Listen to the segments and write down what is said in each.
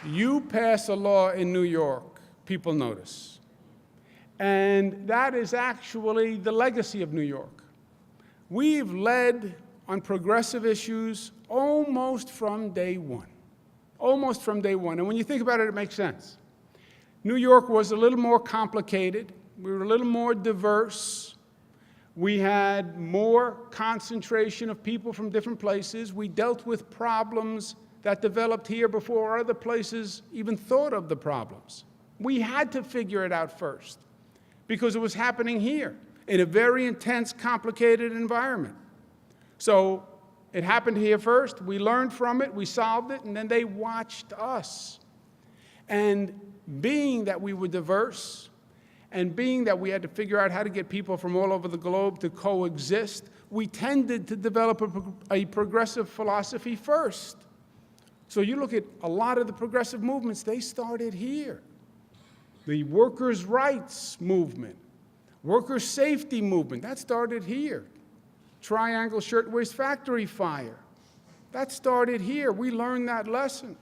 You pass a law in New York, people notice. And that is actually the legacy of New York. We've led on progressive issues almost from day one. Almost from day one. And when you think about it, it makes sense. New York was a little more complicated. We were a little more diverse. We had more concentration of people from different places. We dealt with problems that developed here before other places even thought of the problems. We had to figure it out first because it was happening here in a very intense, complicated environment. So it happened here first. We learned from it. We solved it. And then they watched us. And being that we were diverse and being that we had to figure out how to get people from all over the globe to coexist, we tended to develop a progressive philosophy first. So you look at a lot of the progressive movements, they started here. The workers' rights movement, workers' safety movement, that started here. Triangle Shirtwaist Factory fire, that started here. We learned that lesson.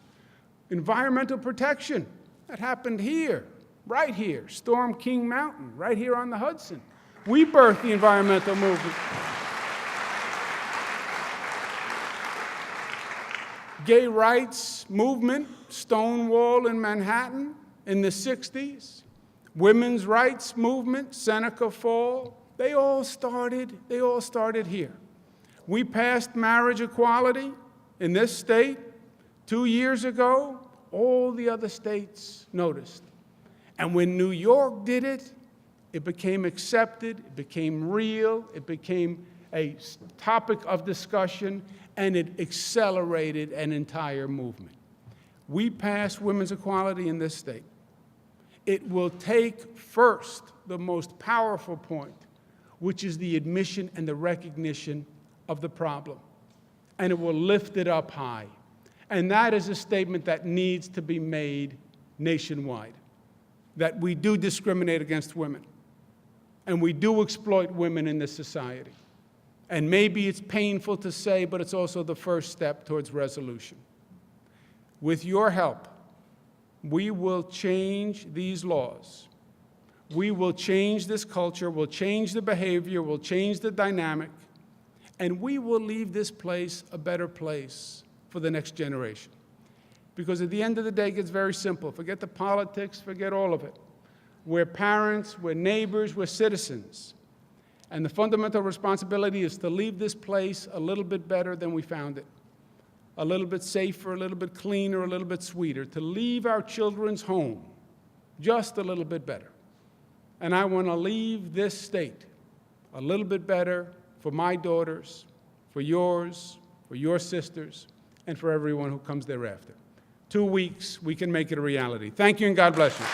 Environmental protection, that happened here, right here. Storm King Mountain, right here on the Hudson. We birthed the environmental movement. Gay rights movement, Stonewall in Manhattan in the 60s. Women's rights movement, Seneca Fall, they all started here. We passed marriage equality in this state 2 years ago. All the other states noticed. And when New York did it, it became accepted, it became real, it became a topic of discussion, and it accelerated an entire movement. We passed women's equality in this state. It will take first the most powerful point, which is the admission and the recognition of the problem. And it will lift it up high. And that is a statement that needs to be made nationwide, that we do discriminate against women, and we do exploit women in this society. And maybe it's painful to say, but it's also the first step towards resolution. With your help, we will change these laws. We will change this culture, we'll change the behavior, we'll change the dynamic, and we will leave this place a better place for the next generation. Because at the end of the day, it gets very simple. Forget the politics, forget all of it. We're parents, we're neighbors, we're citizens. And the fundamental responsibility is to leave this place a little bit better than we found it. A little bit safer, a little bit cleaner, a little bit sweeter. To leave our children's home just a little bit better. And I want to leave this state a little bit better for my daughters, for yours, for your sisters, and for everyone who comes thereafter. 2 weeks, we can make it a reality. Thank you, and God bless you.